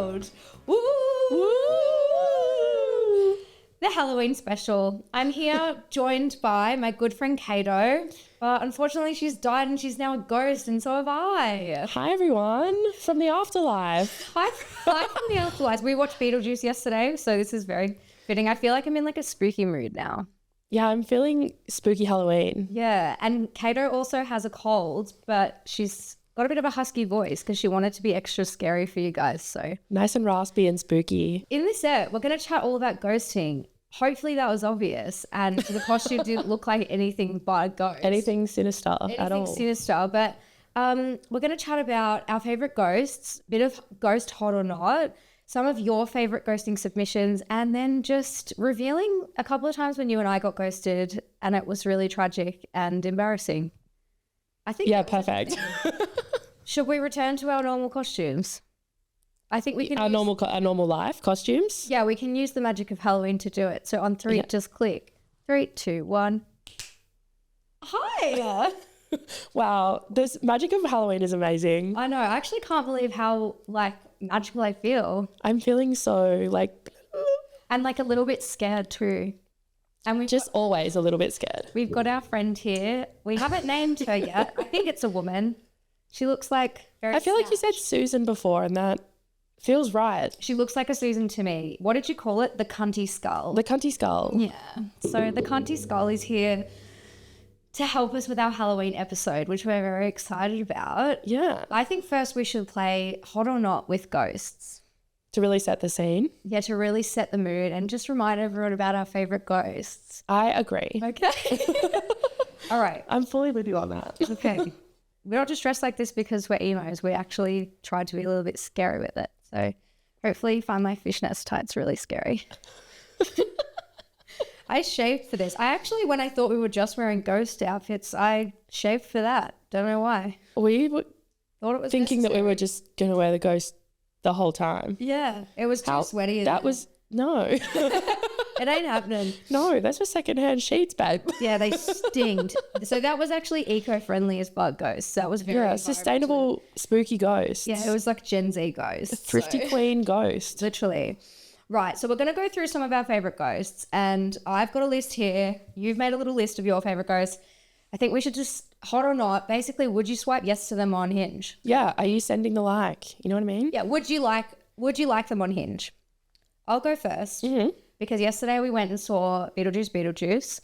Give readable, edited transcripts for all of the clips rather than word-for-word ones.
world. Woo! The Halloween special. I'm here joined by my good friend Caito, but unfortunately she's died and she's now a ghost, and so have I. Hi everyone from the afterlife. Hi from the afterlife. We watched Beetlejuice yesterday, so this is very fitting. I feel like I'm in like a spooky mood now. Yeah, I'm feeling spooky Halloween. Yeah, and Caito also has a cold, but she's got a bit of a husky voice because she wanted to be extra scary for you guys. So Nice and raspy and spooky. in this set, we're going to chat all about ghosting. Hopefully that was obvious, and the costume didn't look like anything but a ghost. Anything sinister at all. Anything sinister, but we're going to chat about our favourite ghosts, bit of ghost hot or not, some of your favourite ghosting submissions, and then just revealing a couple of times when you and I got ghosted and it was really tragic and embarrassing. I think. Yeah, perfect. Should we return to our normal costumes? I think we can. Our normal life costumes. Yeah, we can use the magic of Halloween to do it. So on three, just click. 3, 2, 1. Hi. Wow, this magic of Halloween is amazing. I know. I actually can't believe how magical I feel, I'm feeling so and a little bit scared too. And we've just always a little bit scared. we've got our friend here. We haven't named her yet. I think it's a woman. She looks like very. I feel like you snatched. said Susan before, and that feels right. She looks like a Susan to me. What did you call it? The cunty skull. The cunty skull. Yeah. So the cunty skull is here to help us with our Halloween episode, which we're very excited about. Yeah, I think first we should play Hot or Not with ghosts. to really set the scene. Yeah, to really set the mood and just remind everyone about our favourite ghosts. I agree. Okay. All right. I'm fully with you on that. Okay. We're not just dressed like this because we're emos. We actually tried to be a little bit scary with it. So hopefully you find my fishnets tights really scary. I shaved for this. when I thought we were just wearing ghost outfits, I shaved for that. Don't know why. We were Thought it was thinking that we necessary. were just going to wear the ghost the whole time. Yeah, it was too sweaty. That was, no. It ain't happening. No, those were secondhand sheets, babe. Yeah, they stinged. So that was actually eco-friendly as bug ghosts. That was very Yeah, environmentally- sustainable, spooky ghosts. Yeah, it was like Gen Z ghosts. Thrifty queen ghost. Literally. Right, so we're going to go through some of our favourite ghosts, and I've got a list here. You've made a little list of your favourite ghosts. I think we should just, hot or not, basically, would you swipe yes to them on Hinge? Yeah, are you sending the like? You know what I mean? Yeah, would you like them on Hinge? I'll go first because yesterday we went and saw Beetlejuice.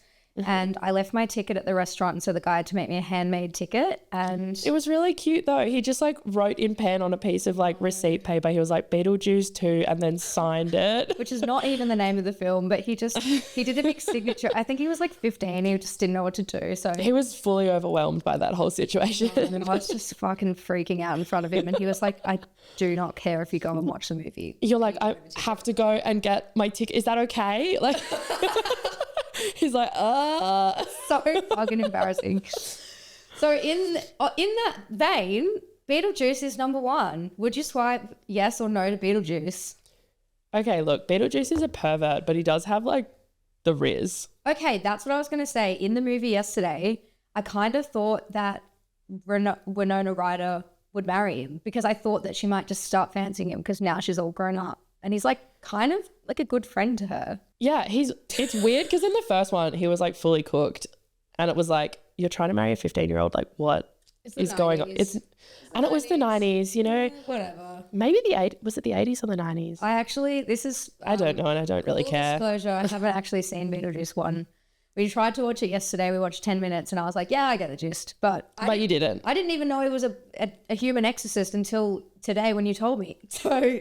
And I left my ticket at the restaurant, and so the guy had to make me a handmade ticket. And It was really cute though. He just wrote in pen on a piece of receipt paper. He was like Beetlejuice 2 and then signed it. which is not even the name of the film, but he did a big signature. I think he was 15. He just didn't know what to do. So He was fully overwhelmed by that whole situation. and I was just fucking freaking out in front of him. And he was like, I do not care if you go and watch the movie. You're like, I have to go and get my ticket. Is that okay? He's like, So fucking embarrassing. So in that vein, Beetlejuice is number 1. Would you swipe yes or no to Beetlejuice? Okay, look, Beetlejuice is a pervert, but he does have the riz. Okay, that's what I was going to say. In the movie yesterday, I kind of thought that Winona Ryder would marry him because I thought that she might just start fancying him because now she's all grown up. And he's kind of a good friend to her. Yeah, it's weird because in the first one, he was fully cooked and it was you're trying to marry a 15-year-old. What is going on? And it was the 90s, Whatever. Maybe was it the 80s or the 90s? I don't know and I don't really full care. disclosure, I haven't actually seen Beetlejuice 1. We tried to watch it yesterday. We watched 10 minutes and I was like, yeah, I get the gist. But you didn't. I didn't even know he was a human exorcist until today when you told me. So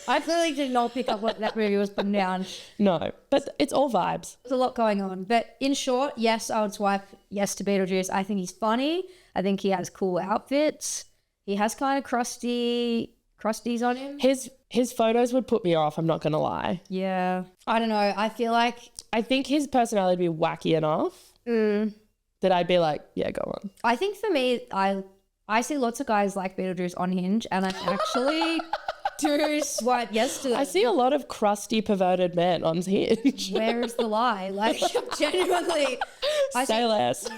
I clearly did not pick up what that movie was putting down. No, but it's all vibes. There's a lot going on. But in short, yes, I would swipe yes to Beetlejuice. I think he's funny. I think he has cool outfits. He has kind of crusties on him. His photos would put me off, I'm not going to lie. Yeah. I don't know. I feel like... I think his personality would be wacky enough that I'd be like, yeah, go on. I think for me, I see lots of guys like Beetlejuice on Hinge, and I'm actually Do swipe yes to them. I see a lot of crusty, perverted men on Hinge. Where is the lie? Like, genuinely. Say less.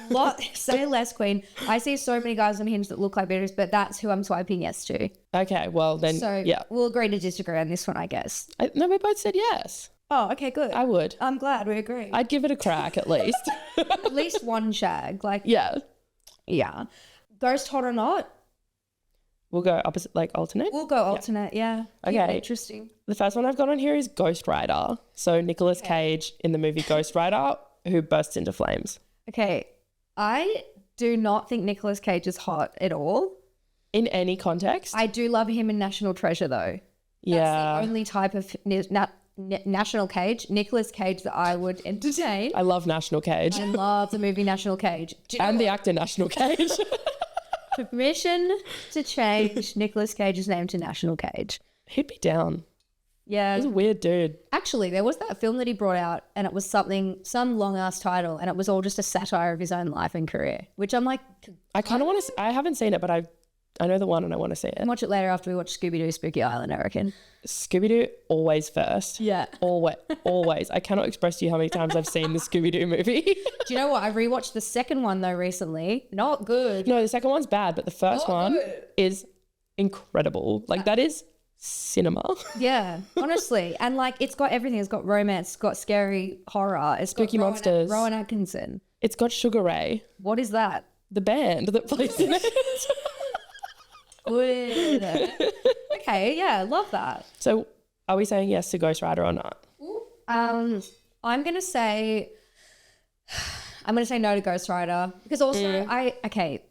Say less, queen. I see so many guys on Hinge that look like bitters, but that's who I'm swiping yes to. Okay, well then, So yeah. we'll agree to disagree on this one, I guess. No, we both said yes. Oh, okay, good. I would. I'm glad we agree. I'd give it a crack at least. At least one shag. Like, Yeah. yeah. Ghost hot or not? We'll go opposite, like alternate. We'll go alternate, yeah. Keep Okay. it interesting. The first one I've got on here is Ghost Rider. So Nicolas Cage in the movie Ghost Rider, who bursts into flames. Okay. I do not think Nicolas Cage is hot at all. In any context. I do love him in National Treasure, though. Yeah. That's the only type of National Cage, Nicolas Cage, that I would entertain. I love National Cage. I love the movie National Cage. And the actor National Cage. Permission to change Nicolas Cage's name to National Cage. He'd be down. Yeah. He's a weird dude. Actually, there was that film that he brought out and it was some long ass title and it was all just a satire of his own life and career, which I'm like, I kind of want to, I haven't seen it, but I know the one and I want to see it. watch it later after we watch Scooby-Doo Spooky Island, I reckon. Scooby-Doo always first. Yeah. Always. I cannot express to you how many times I've seen the Scooby-Doo movie. Do you know what? I rewatched the second one though recently. Not good. No, the second one's bad, but the first one good. is incredible. Like that is cinema. Yeah, honestly. And like it's got everything. It's got romance, it's got scary horror, it's Spooky got monsters. Rowan Atkinson. It's got Sugar Ray, What is that? the band that plays in it. Good. Okay, yeah, love that. So are we saying yes to Ghost Rider or not? I'm gonna say no to Ghost Rider because also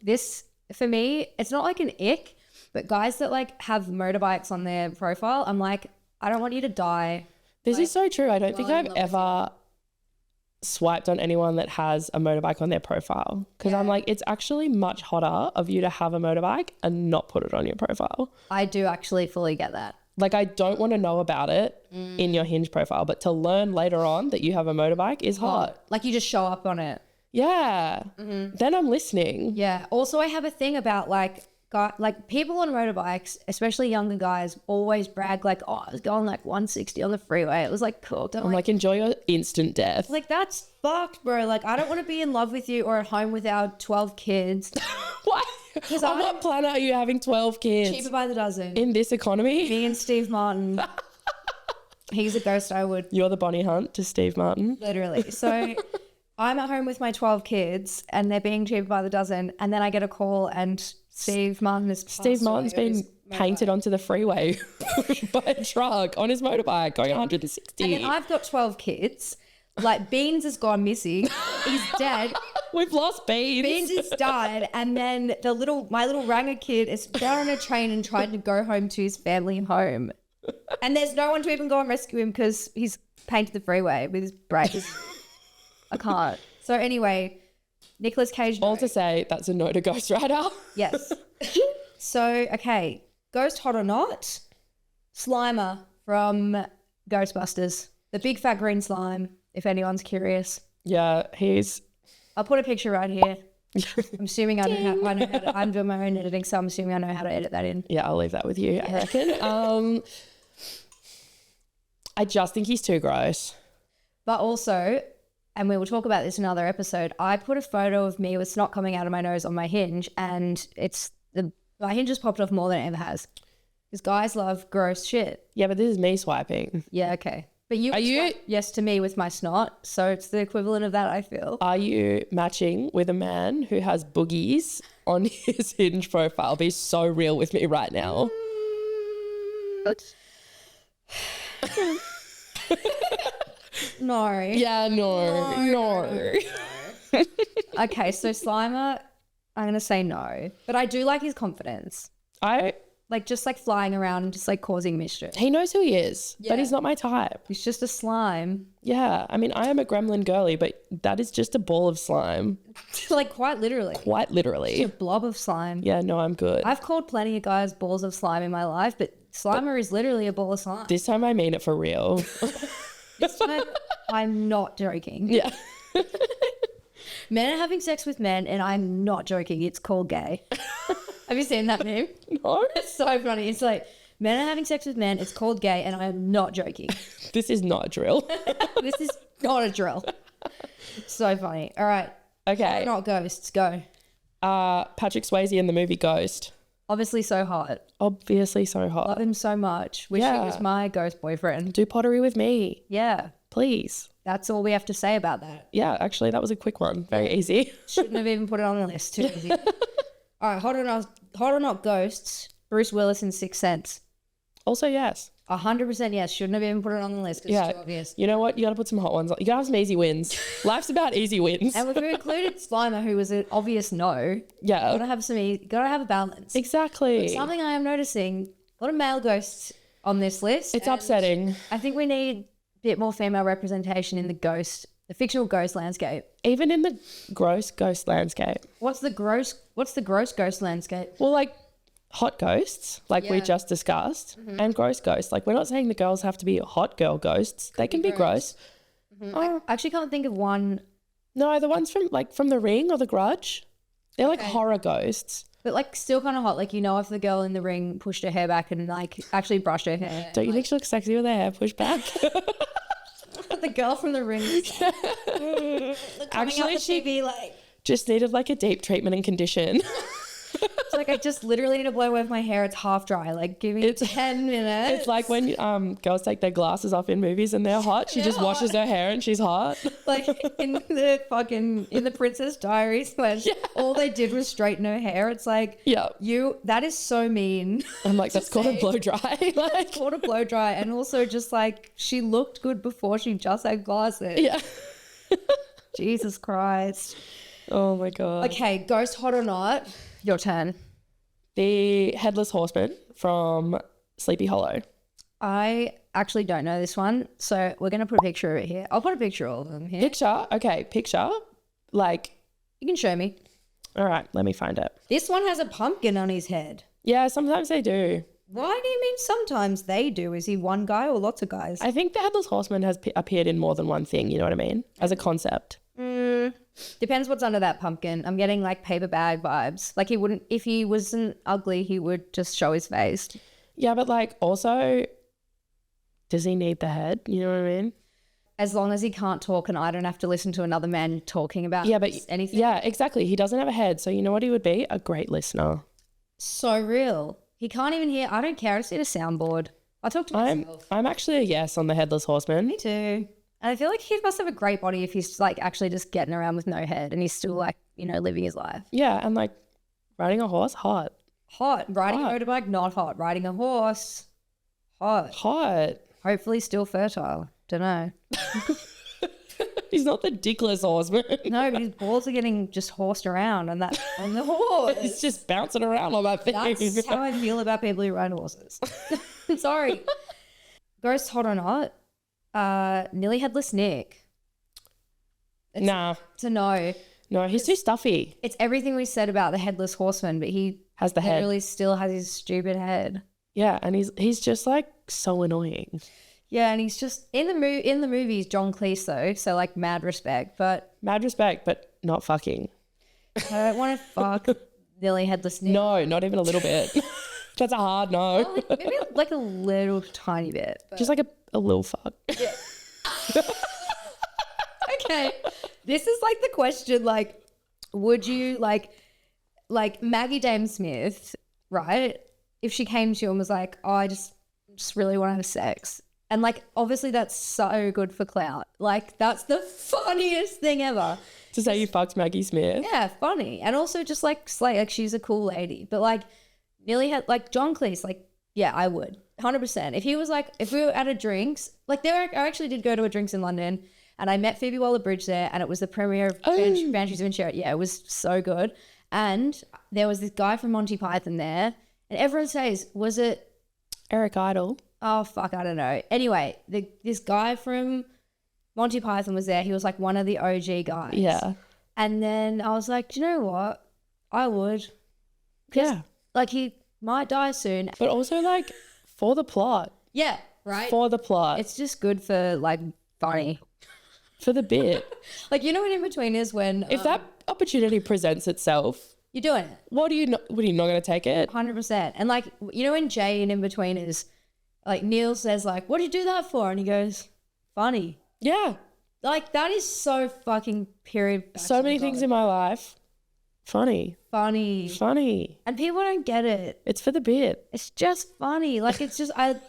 this for me it's not like an ick, but guys that like have motorbikes on their profile, I'm like, I don't want you to die. This is so true. I don't think in I've love with ever swiped on anyone that has a motorbike on their profile because I'm like, it's actually much hotter of you to have a motorbike and not put it on your profile. I do actually fully get that. Like I don't want to know about it in your Hinge profile, but to learn later on that you have a motorbike is hot. Like you just show up on it. Yeah. Then I'm listening. Yeah. Also, I have a thing about like people on motorbikes, especially younger guys, always brag like, oh, I was going like 160 on the freeway. It was like cool. I'm like, enjoy your instant death. Like that's fucked, bro. Like I don't want to be in love with you or at home with our 12 kids. Why? On what planet are you having 12 kids? Cheaper by the dozen. In this economy? Me and Steve Martin. He's a ghost I would. You're the Bonnie Hunt to Steve Martin. Literally. So I'm at home with my 12 kids and they're being cheaper by the dozen. And then I get a call and Steve Martin's been painted onto the freeway by a truck on his motorbike going 160. And then I've got 12 kids. Like Beans has gone missing. He's dead. We've lost Beans. Beans has died. And then my little Ranger kid is down on a train and trying to go home to his family home. And there's no one to even go and rescue him because he's painted the freeway with his brakes. I can't. So anyway, Nicolas Cage. All to say, that's a no to Ghost Rider. Yes. So, okay. Ghost hot or not? Slimer from Ghostbusters. The big fat green slime, if anyone's curious. Yeah, I'll put a picture right here. I'm assuming I know how to, I'm doing my own editing, so I'm assuming I know how to edit that in. Yeah, I'll leave that with you, I reckon. I just think he's too gross. But also, and we will talk about this in another episode, I put a photo of me with snot coming out of my nose on my Hinge, and my Hinge has popped off more than it ever has. Because guys love gross shit. Yeah, but this is me swiping. Yeah, okay. But you yes to me with my snot, so it's the equivalent of that, I feel. Are you matching with a man who has boogies on his Hinge profile? Be so real with me right now. No. Yeah, no. Okay, so Slimer, I'm going to say no. But I do like his confidence. Just like flying around and just like causing mischief. He knows who he is, but he's not my type. He's just a slime. Yeah, I mean, I am a gremlin girly, but that is just a ball of slime. Like quite literally. Quite literally. Just a blob of slime. Yeah, no, I'm good. I've called plenty of guys balls of slime in my life, but Slimer is literally a ball of slime. This time I mean it for real. This time I'm not joking. Yeah. Men are having sex with men and I'm not joking. It's called gay. Have you seen that meme? No. It's so funny. It's like Men are having sex with men. It's called gay, and I am not joking. This is not a drill. This is not a drill. So funny. All right. Okay. Not ghosts. Go. Patrick Swayze in the movie Ghost. Obviously so hot. Obviously so hot. Love him so much. Wish he was my ghost boyfriend. Do pottery with me. Yeah. Please. That's all we have to say about that. Yeah, actually, that was a quick one. Very easy. Shouldn't have even put it on the list. Too easy. All right. Hot or not ghosts. Bruce Willis in Sixth Sense. Also, yes. 100% yes. Shouldn't have even put it on the list because it's too obvious. You know what? You got to put some hot ones on. You got to have some easy wins. Life's about easy wins. And if we included Slimer, who was an obvious no, yeah, gotta have a balance. Exactly. But something I am noticing, a lot of male ghosts on this list. It's upsetting. I think we need a bit more female representation in the fictional ghost landscape. Even in the gross ghost landscape. What's the gross ghost landscape? Well, like hot ghosts, like we just discussed, and gross ghosts. Like, we're not saying the girls have to be hot girl ghosts. They can be gross. Mm-hmm. I actually can't think of one. No, the ones from The Ring or The Grudge, they're like horror ghosts. But like still kind of hot. Like, if the girl in The Ring pushed her hair back and like actually brushed her hair. Don't you think she looks sexy with her hair pushed back? The girl from The Ring. Actually, she just needed like a deep treatment and condition. It's like, I just literally need to blow away with my hair. It's half dry. Like, give me 10 minutes. It's like when girls take their glasses off in movies and they're hot. She just washes her hair and she's hot. Like in the Princess Diaries when all they did was straighten her hair. It's like, that is so mean. I'm like, that's called a blow dry. Like, it's called a blow dry. And also just like, she looked good before she just had glasses. Yeah. Jesus Christ. Oh my God. Okay, ghost hot or not? Your turn. The Headless Horseman from Sleepy Hollow. I actually don't know this one, so we're going to put a picture of it here. I'll put a picture of all of them here. Picture? Okay, picture. Like, you can show me. All right, let me find it. This one has a pumpkin on his head. Yeah, sometimes they do. Why do you mean sometimes they do? Is he one guy or lots of guys? I think the Headless Horseman has appeared in more than one thing, you know what I mean? As a concept. Depends what's under that pumpkin. I'm getting like paper bag vibes. Like, he wouldn't, if he wasn't ugly, he would just show his face. Yeah, but like also, does he need the head? You know what I mean? As long as he can't talk and I don't have to listen to another man talking about anything. Yeah, exactly. He doesn't have a head. So you know what he would be? A great listener. So real. He can't even hear. I don't care. I just need a soundboard. I talk to myself. I'm actually a yes on the Headless Horseman. Me too. And I feel like he must have a great body if he's like actually just getting around with no head and he's still like, living his life. Yeah, and like riding a horse, hot. Hot. Riding a motorbike, not hot. Riding a horse, hot. Hot. Hopefully still fertile. Don't know. He's not the dickless horseman. No, but his balls are getting just horsed around on the horse. He's just bouncing around on that thing. That's how I feel about people who ride horses. Sorry. Ghost hot or not? Nearly Headless Nick. It's a no. No, he's too stuffy. It's everything we said about the Headless Horseman, but he has the head. Really still has his stupid head. Yeah, and he's just like so annoying. Yeah, and he's just in the movies John Cleese though, so like mad respect, but not fucking. I don't want to fuck Nearly Headless Nick. No, not even a little bit. That's a hard no. Well, maybe like a little tiny bit. But... just like a little fuck. Yeah. Okay. This is like the question, like, would you like Maggie Dame Smith, right? If she came to you and was like, oh, I just really want to have sex. And like, obviously that's so good for clout. Like, that's the funniest thing ever. To say you fucked Maggie Smith. Yeah, funny. And also just like slay, like she's a cool lady. But like nearly had like John Cleese, like, yeah, I would. 100%. If he was like, if we were at a drinks, like I actually did go to a drinks in London and I met Phoebe Waller-Bridge there and it was the premiere of Banshees of Inisherin. Yeah, it was so good. And there was this guy from Monty Python there and everyone says, was it Eric Idle? Oh, fuck, I don't know. Anyway, this guy from Monty Python was there. He was like one of the OG guys. Yeah. And then I was like, do you know what? I would. Yeah. Like he might die soon. But also like for the plot. Yeah, right? For the plot. It's just good for like funny. For the bit. Like, you know what in between is when... if that opportunity presents itself, You're doing it. What are you not going to take it? 100%. And like, you know, when Jay in between is like, Neil says like, what did you do that for? And he goes, funny. Yeah. Like, that is so fucking period. So many things in my life. Funny. And people don't get it. It's for the bit. It's just funny. Like, it's just, I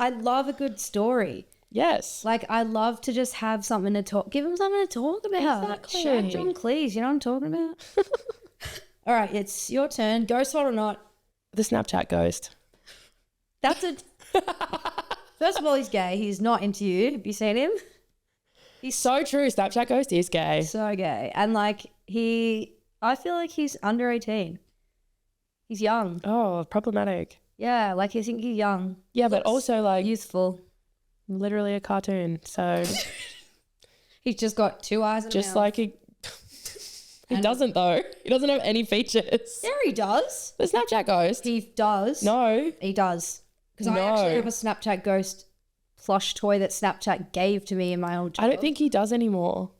love a good story. Yes. Like, I love to just have something to talk, give them something to talk about. Exactly. Shaq John Cleese, you know what I'm talking about? All right, it's your turn. Ghost hot or not? The Snapchat ghost. That's it. First of all, he's gay. He's not into you. Have you seen him? He's so true. Snapchat ghost is gay. So gay. And like, I feel like he's under 18. He's young. Oh, problematic. Yeah, like, I think he's young. Yeah, but also like youthful. Literally a cartoon. So he's just got 2 eyes and just a mouth. like he doesn't though. He doesn't have any features. Yeah, he does. The Snapchat ghost. He does. No. He does. Because I actually have a Snapchat ghost plush toy that Snapchat gave to me in my old job. I don't think he does anymore.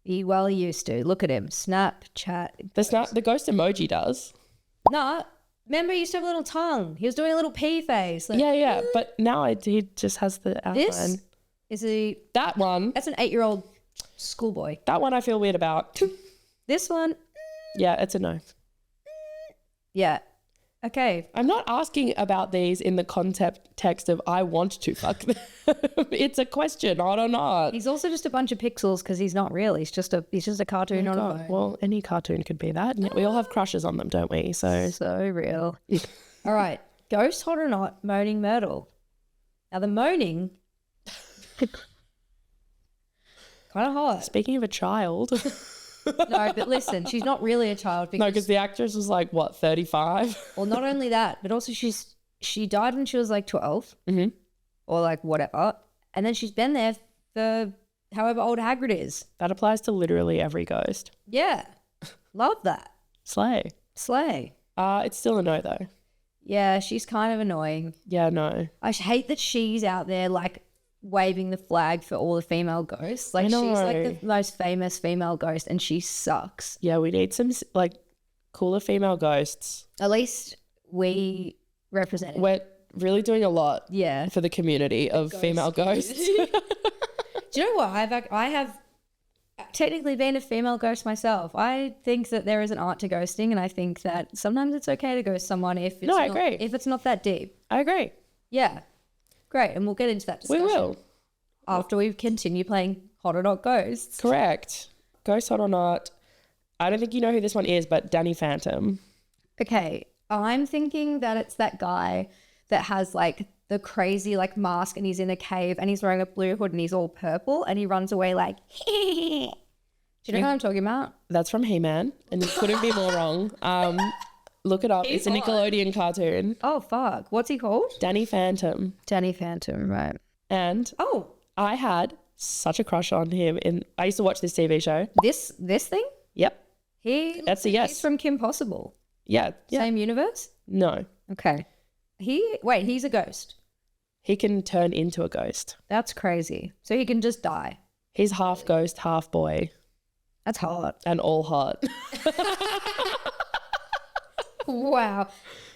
He used to. Look at him. Snapchat. The ghost emoji does. No. Remember, he used to have a little tongue. He was doing a little pea face. Like, yeah. But now he just has the outline. This is that one. That's an 8-year-old schoolboy. That one I feel weird about. This one. Yeah, it's a no. Yeah. Okay. I'm not asking about these in the context of I want to fuck them. It's a question, not or not. He's also just a bunch of pixels because he's not real. He's just a cartoon on a phone. Well, any cartoon could be that. We all have crushes on them, don't we? So real. All right. Ghost hot or not, moaning Myrtle. Now the moaning kind of hot. Speaking of a child. No, but listen, she's not really a child. Because the actress was like, what, 35? Well, not only that, but also she died when she was like 12 or like whatever. And then she's been there for however old Hagrid is. That applies to literally every ghost. Yeah. Love that. Slay. It's still a no though. Yeah, she's kind of annoying. Yeah, no. I hate that she's out there like waving the flag for all the female ghosts. Like, she's like the most famous female ghost and she sucks. Yeah, we need some like cooler female ghosts. At least we represent it. We're really doing a lot for the community of female ghosts. Do you know what? I have technically been a female ghost myself. I think that there is an art to ghosting, and I think that sometimes it's okay to ghost someone if it's not that deep. I agree. Yeah. Great, and we'll get into that discussion. We will. After we continue playing Hot or Not Ghosts. Correct. Ghost hot or not. I don't think you know who this one is, but Danny Phantom. Okay, I'm thinking that it's that guy that has like the crazy like mask and he's in a cave and he's wearing a blue hood and he's all purple and he runs away like, do you know what I'm talking about? That's from He-Man and you couldn't be more wrong. Look it up. It's a Nickelodeon cartoon. Oh, fuck. What's he called? Danny Phantom. Danny Phantom, right. And I had such a crush on him. I used to watch this TV show. This thing? Yep. That's a yes. He's from Kim Possible. Yeah. Same universe? No. Okay. He's a ghost. He can turn into a ghost. That's crazy. So he can just die. He's half ghost, half boy. That's hot. And all hot. Wow.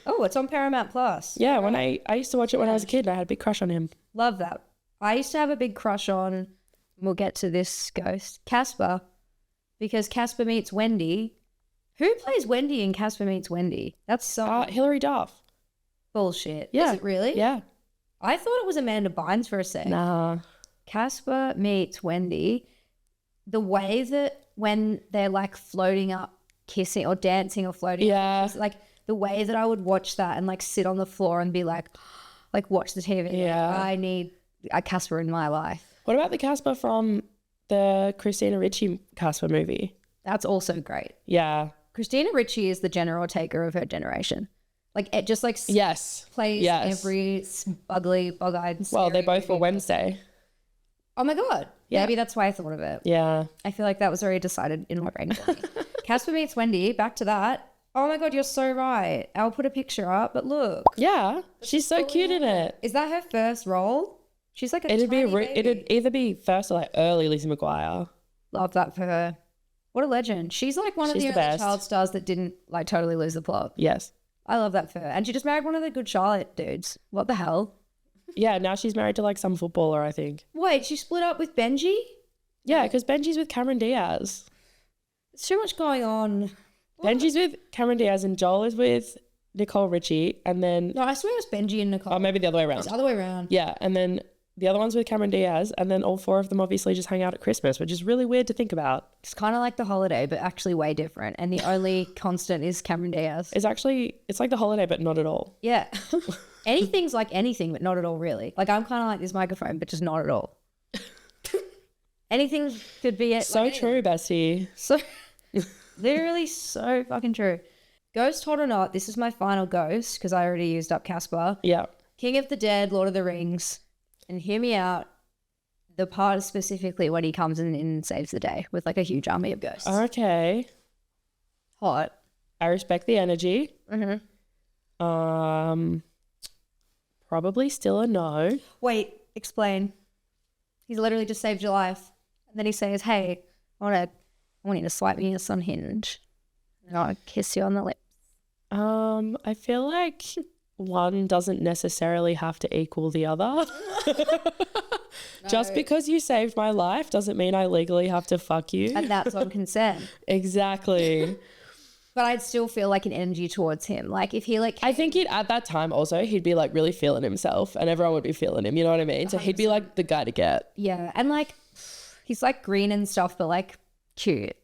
Oh, it's on Paramount Plus. Yeah, when I used to watch it when I was a kid and I had a big crush on him. Love that. I used to have a big crush on, we'll get to this ghost, Casper, because Casper Meets Wendy. Who plays Wendy in Casper Meets Wendy? That's so... Hilary Duff. Bullshit. Yeah. Is it really? Yeah. I thought it was Amanda Bynes for a sec. Nah. Casper Meets Wendy. The way that when they're like floating up, kissing or dancing or floating. Yeah. Like the way that I would watch that and like sit on the floor and be like watch the TV. Yeah. Like, I need a Casper in my life. What about the Casper from the Christina Ricci Casper movie? That's also great. Yeah. Christina Ricci is the Jenna Ortega of her generation. Like it just like plays every ugly, bug-eyed. Well, they both were Wednesday. Oh my God. Yeah. Maybe that's why I thought of it. Yeah. I feel like that was already decided in my brain. Casper Meets Wendy, back to that. Oh my God, you're so right. I'll put a picture up, but look. Yeah. She's so cute in it. Is that her first role? She's like a It'd baby. It'd either be first or like early Lizzie McGuire. Love that for her. What a legend. She's like one of She's the the only best. child stars that didn't like totally lose the plot. Yes. I love that for her. And she just married one of the good Charlotte dudes. What the hell? Yeah, now she's married to like some footballer, I think. Wait, she split up with Benji? Yeah, because Benji's with Cameron Diaz. There's too much going on. Benji's with Cameron Diaz and Joel is with Nicole Richie, and then No, I swear it was Benji and Nicole. maybe the other way around. It's the other way around. Yeah, and then the other one's with Cameron Diaz, and then all four of them obviously just hang out at Christmas, which is really weird to think about. It's kind of like The Holiday, but actually way different. And the only constant is Cameron Diaz. It's like The Holiday, but not at all. Yeah. Anything's like anything, but not at all, really. Like, I'm kind of like this microphone, but just not at all. Anything could be it. So like true, Bessie. So, literally so fucking true. Ghost hot or not, this is my final ghost because I already used up Casper. Yeah. King of the Dead, Lord of the Rings. And hear me out. The part specifically when he comes in and saves the day with like a huge army of ghosts. Okay. Hot. I respect the energy. Mm-hmm. Probably still a no. Wait, explain. He's literally just saved your life. And then he says, hey, I want you to swipe me on Hinge. And I'll kiss you on the lips. I feel like one doesn't necessarily have to equal the other. Just because you saved my life doesn't mean I legally have to fuck you. And that's on consent. Exactly. But I'd still feel like an energy towards him. Like if he like... I think at that time also he'd be like really feeling himself and everyone would be feeling him, you know what I mean? So 100%. He'd be like the guy to get. Yeah. And like he's like green and stuff, but like cute.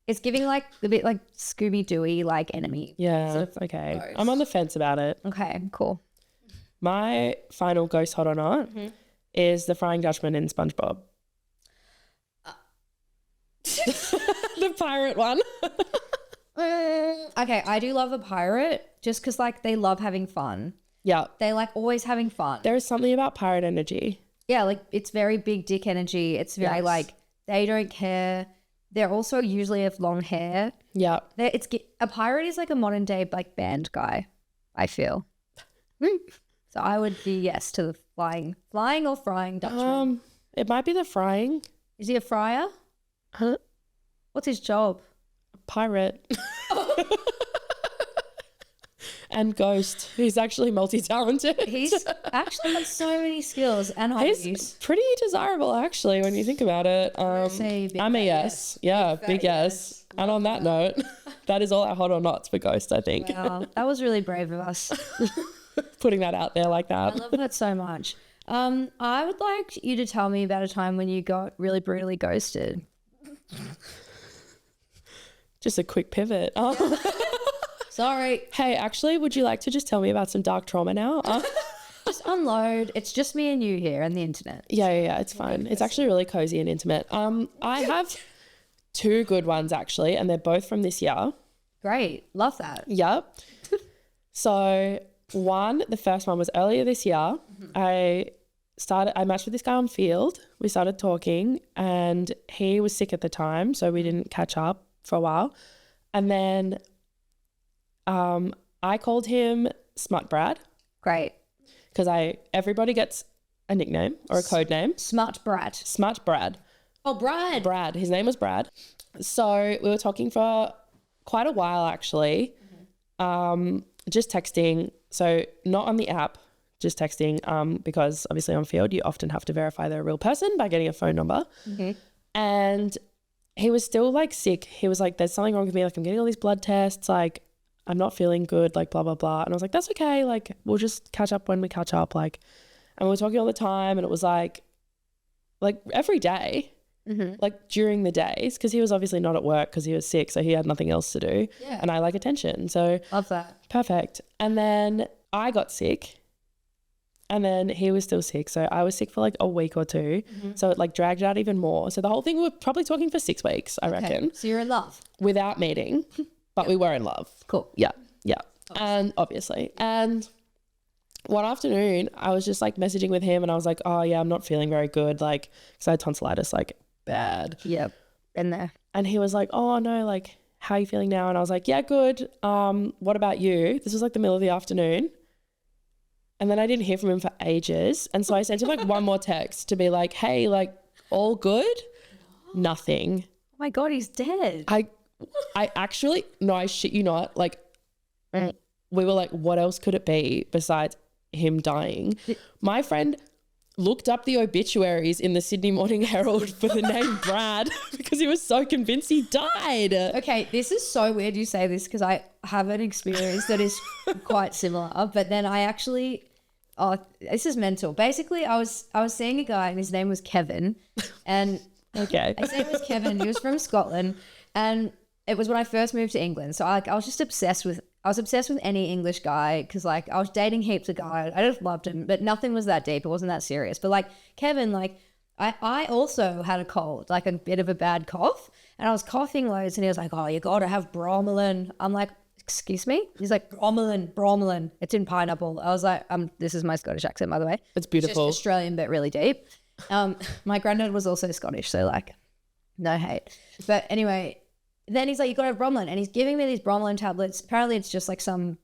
It's giving like a bit like Scooby-Dooey like enemy. Yeah, sort of okay. ghost. I'm on the fence about it. Okay, cool. My final ghost hot or not is the Frying Dutchman in SpongeBob. The pirate one. Okay, I do love a pirate just because like they love having fun. Yeah. They like always having fun. There is something about pirate energy. Yeah, like it's very big dick energy. It's very Yes. like they don't care. They're also usually have long hair. Yeah. A pirate is like a modern day like band guy, I feel. So I would be yes to the flying or frying Dutchman. It might be the frying. Is he a fryer? Huh? What's his job? Pirate. And ghost. He's actually multi-talented. He's actually got so many skills and hobbies. He's pretty desirable actually when you think about it. Say big I'm a fat yes. Yeah, fat big yes. And on that note, that is all our hot or nots for ghost, I think. Wow, that was really brave of us. Putting that out there like I that. love that so much. I would like you to tell me about a time when you got really brutally ghosted. Just a quick pivot. Sorry. Hey, actually, would you like to just tell me about some dark trauma now? Just unload. It's just me and you here and the internet. Yeah, it's fine. It's actually really cozy and intimate. I have two good ones actually, and they're both from this year. Great. Love that. Yep. So the first one was earlier this year. I matched with this guy on Field. We started talking and he was sick at the time, so we didn't catch up for a while. And then I called him Smut Brad. Great. Because everybody gets a nickname or a code name. Smut Brad. Smut Brad. Oh, Brad. Brad. His name was Brad. So we were talking for quite a while actually. Just texting. So not on the app, just texting, because obviously on Field you often have to verify they're a real person by getting a phone number. Mm-hmm. And he was still like sick. He was like, there's something wrong with me. Like I'm getting all these blood tests. Like I'm not feeling good, like blah, blah, blah. And I was like, that's okay. Like we'll just catch up when we catch up. Like, and we were talking all the time and it was like every day, like during the days, because he was obviously not at work because he was sick. So he had nothing else to do. Yeah. And I like attention. So Love that. perfect. And then I got sick and then he was still sick. So I was sick for like a week or two. So it like dragged out even more. So the whole thing, we were probably talking for 6 weeks, I reckon, So you're in love. without meeting, but we were in love. Cool. Yeah. And obviously. And one afternoon I was just like messaging with him and I was like, oh yeah, I'm not feeling very good. Like, because I had tonsillitis, like bad. Yep. Been there. And he was like, oh no, like, how are you feeling now? And I was like, yeah, good. What about you? This was like the middle of the afternoon. And then I didn't hear from him for ages. And so I sent him like one more text to be like, hey, like all good? Nothing. Oh my God, he's dead. I actually, no, I shit you not. Like, we were like, what else could it be besides him dying? My friend looked up the obituaries in the Sydney Morning Herald for the name Brad because he was so convinced he died. Okay, this is so weird you say this because I have an experience that is quite similar. But then I actually, this is mental. Basically, I was seeing a guy and his name was Kevin, and Okay. his name was Kevin. He was from Scotland, and it was when I first moved to England. So I was just obsessed with. I was obsessed with any English guy because like I was dating heaps of guys. I just loved him, but nothing was that deep. It wasn't that serious. But like Kevin, like I also had a cold, like a bit of a bad cough, and I was coughing loads. And he was like, "Oh, you got to have bromelain." I'm like, "Excuse me?" He's like, "Bromelain. It's in pineapple." I was like, This is my Scottish accent, by the way. It's beautiful. Just Australian, but really deep. My granddad was also Scottish, so like, no hate. But anyway. Then he's like, you got to have bromelain. And he's giving me these bromelain tablets. Apparently it's just like some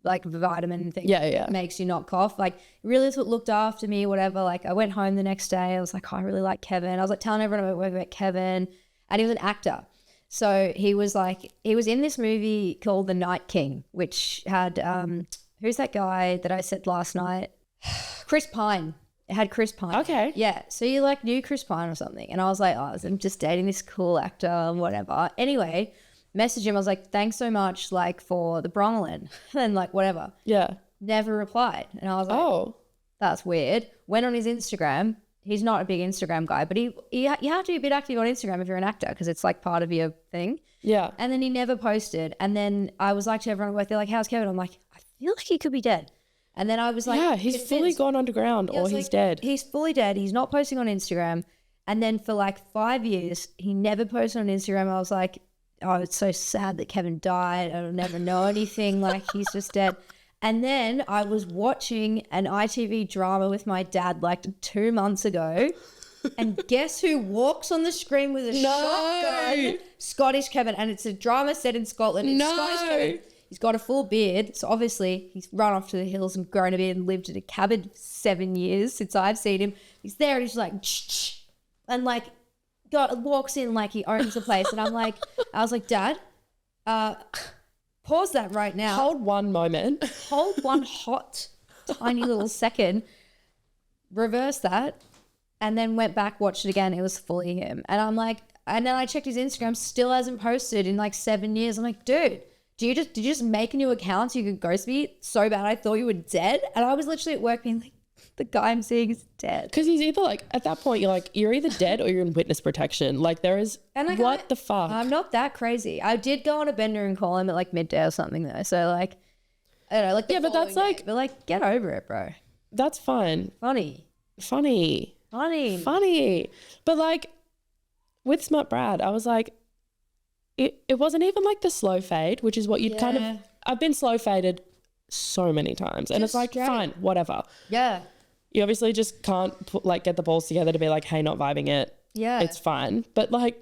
like vitamin thing that makes you not cough. Like really looked after me, whatever. Like I went home the next day. I was like, oh, I really like Kevin. I was like telling everyone about Kevin. And he was an actor. So he was in this movie called The Night King, which had, who's that guy that I said last night? Chris Pine. It had Chris Pine. Okay. Yeah. So you like knew Chris Pine or something. And I was like, oh, I'm just dating this cool actor and whatever. Anyway, messaged him. I was like, thanks so much like for the bromelain and like whatever. Yeah. Never replied. And I was like, oh, that's weird. Went on his Instagram. He's not a big Instagram guy, but you have to be a bit active on Instagram if you're an actor because it's like part of your thing. Yeah. And then he never posted. And then I was like to everyone at work, they're like, how's Kevin? I'm like, I feel like he could be dead. And then I was like, yeah, he's fully gone underground or he's dead. He's fully dead. He's not posting on Instagram. And then for like 5 years, he never posted on Instagram. I was like, oh, it's so sad that Kevin died. I don't never know anything. Like he's just dead. And then I was watching an ITV drama with my dad like 2 months ago. And guess who walks on the screen with a shotgun? Scottish Kevin. And it's a drama set in Scotland. It's Scottish Kevin. He's got a full beard, so obviously he's run off to the hills and grown a beard and lived in a cabin 7 years since I've seen him. He's there and he's like, shh, and like, God walks in like he owns the place. And I was like, Dad, pause that right now. Hold one moment. Hold one hot, tiny little second. Reverse that, and then went back, watched it again. It was fully him, and I'm like, and then I checked his Instagram, still hasn't posted in like 7 years. I'm like, dude. Did you just make a new account so you could ghost me so bad I thought you were dead? And I was literally at work being like, the guy I'm seeing is dead. Because he's either like, at that point, you're either dead or you're in witness protection. Like there is, and like, what the fuck? I'm not that crazy. I did go on a bender and call him at like midday or something though. So like, I don't know, like, yeah, but that's like, day. But like, get over it, bro. That's fine. Funny. But like, with Smart Brad, I was like, it wasn't even like the slow fade, which is what you'd kind of, I've been slow faded so many times. And just it's like, fine, whatever. Yeah. You obviously just can't get the balls together to be like, hey, not vibing it. Yeah. It's fine. But like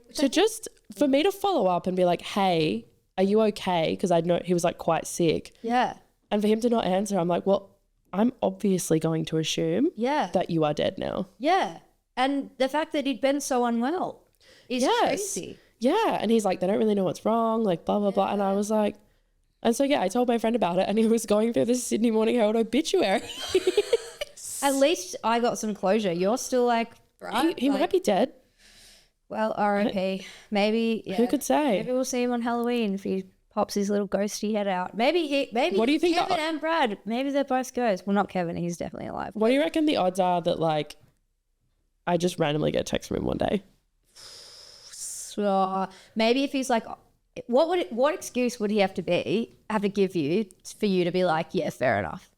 for me to follow up and be like, hey, are you okay? Because I know he was like quite sick. Yeah. And for him to not answer, I'm like, well, I'm obviously going to assume that you are dead now. Yeah. And the fact that he'd been so unwell is crazy. Yeah. And he's like, they don't really know what's wrong, like blah, blah, blah. And I was like, and so, yeah, I told my friend about it and he was going through the Sydney Morning Herald obituary. At least I got some closure. You're still like, right? He might be dead. Well, R.I.P. Maybe. Yeah. Who could say? Maybe we'll see him on Halloween if he pops his little ghosty head out. Maybe what do you think Kevin and Brad, maybe they're both ghosts. Well, not Kevin. He's definitely alive. What do you reckon the odds are that like I just randomly get a text from him one day? So maybe if he's like, what excuse would he have to give you for you to be like, yeah, fair enough.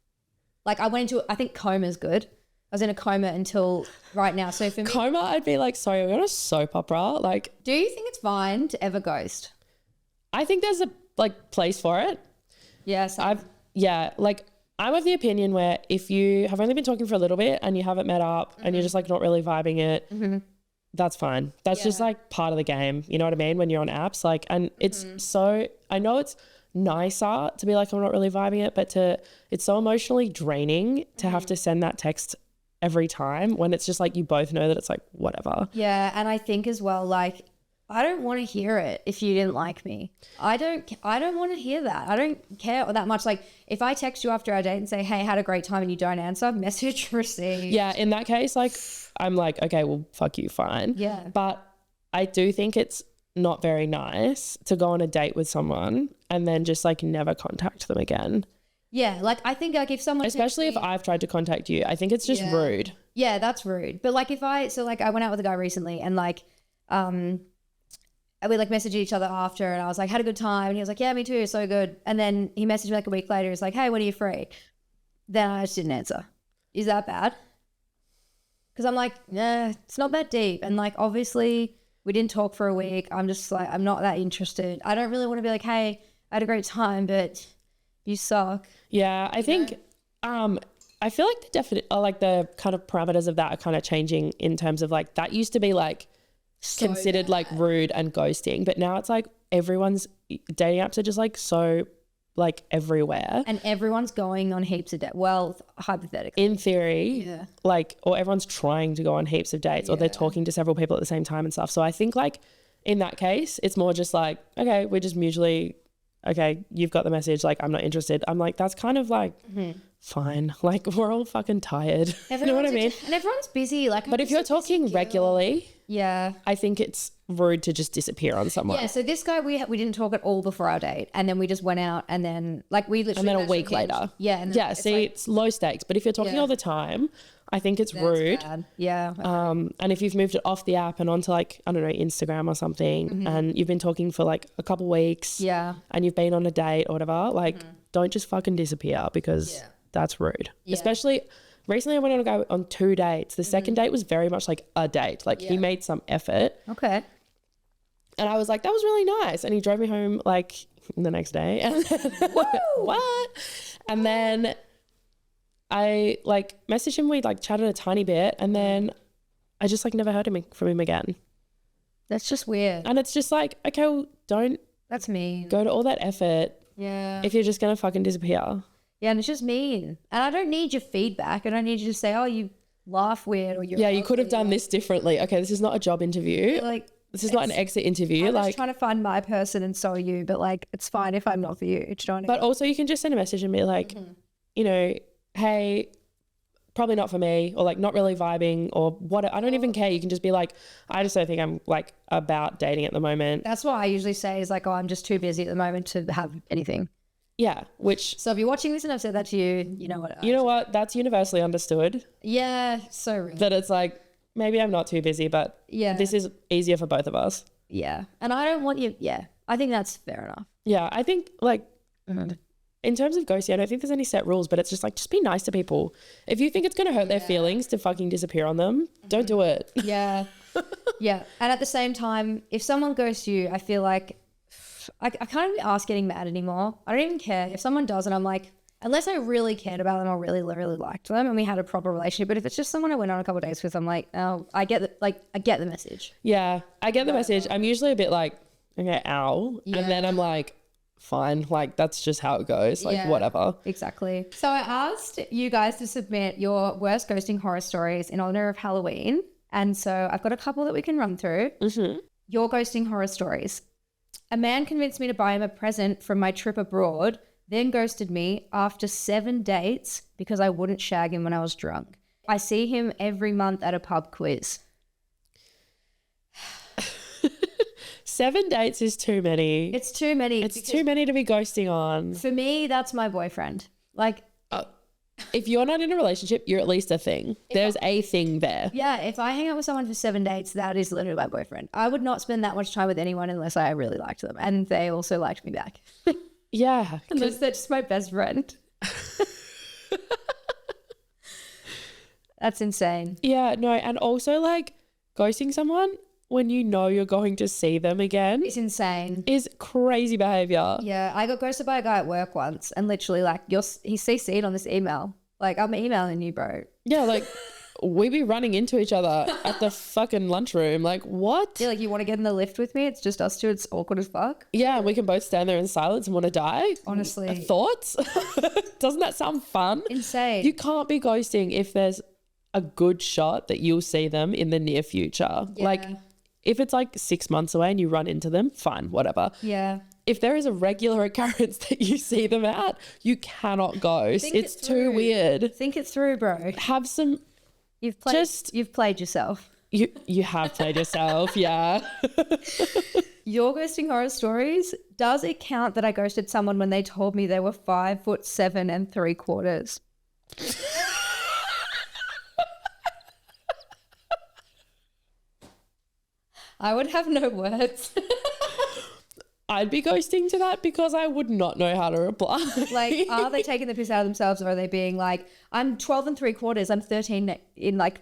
Like I think coma's good. I was in a coma until right now. So for me, coma, I'd be like, sorry, we're on a soap opera. Like, do you think it's fine to ever ghost? I think there's a like place for it. Yes. I'm of the opinion where if you have only been talking for a little bit and you haven't met up and you're just like not really vibing it, that's fine. That's just like part of the game. You know what I mean? When you're on apps, like, and it's so, I know it's nicer to be like, I'm not really vibing it, but it's so emotionally draining to have to send that text every time when it's just like, you both know that it's like, whatever. Yeah. And I think as well, like, I don't want to hear it if you didn't like me. I don't want to hear that. I don't care that much. Like if I text you after our date and say, hey, had a great time and you don't answer, message received. Yeah, in that case, like I'm like, okay, well, fuck you, fine. Yeah. But I do think it's not very nice to go on a date with someone and then just like never contact them again. Yeah, like I think like if someone especially if I've tried to contact you, I think it's just rude. Yeah, that's rude. But like if I went out with a guy recently and like we like messaged each other after and I was like, had a good time, and he was like, yeah, me too, so good. And then he messaged me like a week later, he's like, hey, when are you free? Then I just didn't answer. Is that bad? Because I'm like, nah, it's not that deep. And like obviously we didn't talk for a week. I'm just like, I'm not that interested. I don't really want to be like, hey, I had a great time, but you suck. Yeah, I think I feel like the kind of parameters of that are kind of changing in terms of like that used to be like considered like rude and ghosting, but now it's like everyone's dating apps are just like so like everywhere, and everyone's going on heaps of dates. Well, hypothetically, in theory, like, or everyone's trying to go on heaps of dates, or they're talking to several people at the same time and stuff. So I think like in that case, it's more just like, okay, we're just mutually, okay, you've got the message, like I'm not interested. I'm like, that's kind of like fine. Like we're all fucking tired. You know what I mean? And everyone's busy. Like, but if you're talking regularly, I think it's rude to just disappear on someone. Yeah. So this guy, we didn't talk at all before our date, and then we just went out, and then like we literally, and then a week later, it's low stakes. But if you're talking all the time, I think it's rude. Bad. Yeah. And if you've moved it off the app and onto like, I don't know, Instagram or something, and you've been talking for like a couple weeks, and you've been on a date or whatever, like don't just fucking disappear, because that's rude. Especially recently I went on a go on 2 dates. The second date was very much like a date. Like he made some effort. Okay. And I was like, that was really nice. And he drove me home like the next day. And then, what? And then I like messaged him. We like chatted a tiny bit, and then I just like never heard from him again. That's just weird. And it's just like, okay, well, don't. That's mean. Go to all that effort. Yeah. If you're just gonna fucking disappear. Yeah, and it's just mean. And I don't need your feedback. I don't need you to say, oh, you laugh weird, or you could have done this differently. Okay, this is not a job interview. Like, this is not an exit interview. I'm like just trying to find my person, and so are you. But like, it's fine if I'm not for you. Do you know what I mean? But also you can just send a message and be like, you know, hey, probably not for me, or like not really vibing, or what. I don't even care. You can just be like, I just don't think I'm like about dating at the moment. That's what I usually say is like, oh, I'm just too busy at the moment to have anything. Yeah, so if you're watching this and I've said that to you, you know what? That's universally understood. Yeah, so real. That it's like, maybe I'm not too busy, but this is easier for both of us. Yeah, and I don't want you. Yeah, I think that's fair enough. Yeah, I think like in terms of ghosting, I don't think there's any set rules, but it's just like, just be nice to people. If you think it's going to hurt their feelings to fucking disappear on them, don't do it. Yeah. Yeah. And at the same time, if someone ghosts you, I feel like I can't even ask getting mad anymore. I don't even care. If someone does and I'm like, unless I really cared about them or really, really liked them and we had a proper relationship. But if it's just someone I went on a couple of dates with, I'm like, oh, I get the message. Yeah, I get the message. I'm usually a bit like, okay, ow. Yeah. And then I'm like, fine, like that's just how it goes, like whatever. Exactly. So I asked you guys to submit your worst ghosting horror stories in honor of Halloween, and so I've got a couple that we can run through. Your ghosting horror stories. A man convinced me to buy him a present from my trip abroad, then ghosted me after 7 dates because I wouldn't shag him when I was drunk. I see him every month at a pub quiz. 7 dates is too many. It's too many. It's too many to be ghosting on. For me, that's my boyfriend. Like, if you're not in a relationship, you're at least a thing. There's a thing there. Yeah, if I hang out with someone for 7 dates, that is literally my boyfriend. I would not spend that much time with anyone unless I really liked them and they also liked me back. Yeah. Unless they're just my best friend. That's insane. Yeah, no, and also like ghosting someone when you know you're going to see them again. It's insane. Is crazy behavior. Yeah, I got ghosted by a guy at work once and literally like, he CC'd on this email. Like, I'm emailing you, bro. Yeah, like we be running into each other at the fucking lunchroom. Like, what? Yeah, like, you want to get in the lift with me? It's just us two. It's awkward as fuck. Yeah, we can both stand there in silence and want to die. Honestly. Thoughts? Doesn't that sound fun? Insane. You can't be ghosting if there's a good shot that you'll see them in the near future. Yeah. Like, if it's like 6 months away and you run into them, fine, whatever. Yeah. If there is a regular occurrence that you see them at, you cannot ghost. It's too weird. Think it through, bro. Have some. You've played yourself. You have played yourself, yeah. Your ghosting horror stories, does it count that I ghosted someone when they told me they were 5'7" 3/4? I would have no words. I'd be ghosting to that because I would not know how to reply. Like, are they taking the piss out of themselves, or are they being like, I'm 12 3/4, I'm 13 in like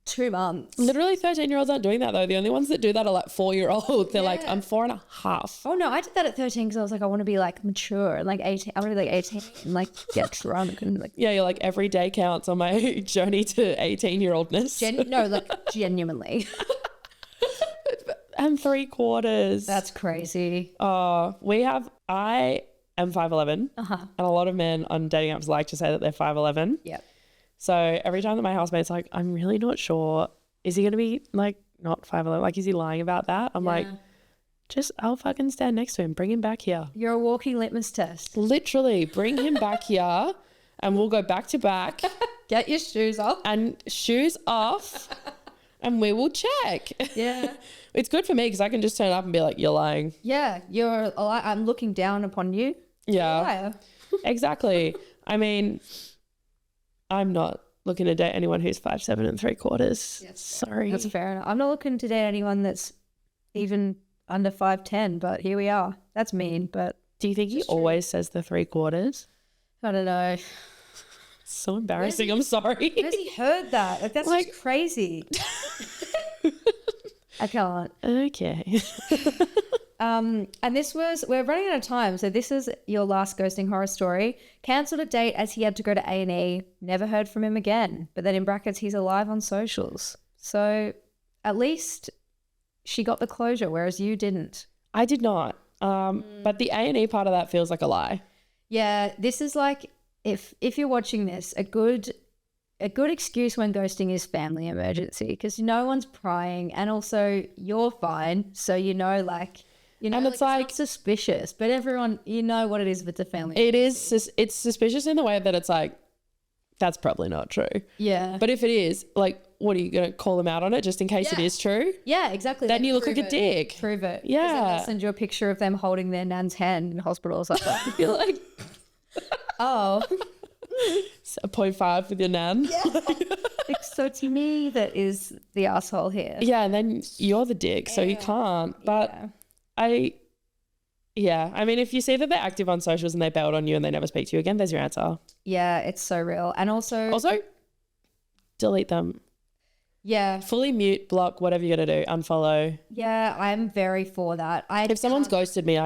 2 months? Literally 13-year-olds aren't doing that though. The only ones that do that are like 4-year-olds. They're like, I'm 4.5. Oh no, I did that at 13 because I was like, I want to be like mature, and like 18. I want to be like 18 and like get drunk and like. Yeah, you're like, every day counts on my journey to 18-year-oldness. No, like genuinely. And 3/4. That's crazy. I am 5'11", and a lot of men on dating apps like to say that they're 5'11". Yep. So every time that my housemate's like, I'm really not sure, is he going to be like not 5'11"? Like, is he lying about that? I'm like, I'll fucking stand next to him. Bring him back here. You're a walking litmus test. Literally, bring him back here and we'll go back to back. Get your shoes off. And shoes off and we will check. Yeah. It's good for me because I can just turn up and be like, you're lying. Yeah, I'm looking down upon you. Yeah, exactly. I mean, I'm not looking to date anyone who's 5'7" 3/4. Yes, sorry. That's fair enough. I'm not looking to date anyone that's even under 5'10", but here we are. That's mean, but do you think he always says the 3/4? I don't know. So embarrassing. I'm sorry. Where's he heard that? Like, that's like, just crazy. I can't. Okay. And we're running out of time. So this is your last ghosting horror story. Cancelled a date as he had to go to A&E. Never heard from him again. But then in brackets, he's alive on socials. So at least she got the closure, whereas you didn't. I did not. But the A&E part of that feels like a lie. Yeah, this is like, if you're watching this, a good excuse when ghosting is family emergency, because no one's prying, and also you're fine, so like, and it's like suspicious, but everyone, what it is if it's a family emergency. It's suspicious in the way that it's like, that's probably not true. Yeah, but if it is, like, what are you going to call them out on it just in case it is true? Yeah, exactly. Then you look like a dick. Prove it. Yeah. They'll send you a picture of them holding their nan's hand in hospital or something. You're like, oh. So 0.5 with your nan. Yeah. So it's me that is the asshole here. Yeah, and then you're the dick, so you can't. But I mean, if you see that they're active on socials and they bailed on you and they never speak to you again, there's your answer. Yeah, it's so real. And also delete them. Yeah. Fully mute, block, whatever you got to do, unfollow. Yeah, I'm very for that. If someone's ghosted me,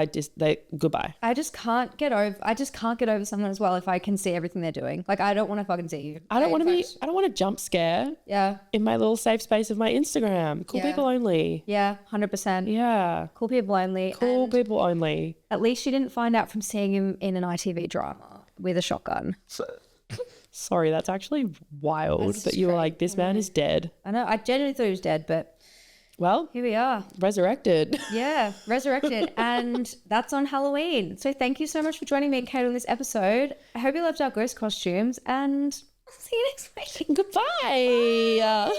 goodbye. I just can't get over someone as well if I can see everything they're doing. Like, I don't want to fucking see you. I don't want to jump scare. Yeah. In my little safe space of my Instagram. Cool people only. Yeah, 100%. Yeah. Cool people only. Cool people only. At least you didn't find out from seeing him in an ITV drama with a shotgun. Sorry, that's actually wild that you were like, this man is dead. I know. I genuinely thought he was dead, but well, here we are. Resurrected. Yeah, resurrected. And that's on Halloween. So thank you so much for joining me and Caito on this episode. I hope you loved our ghost costumes, and I'll see you next week. Goodbye.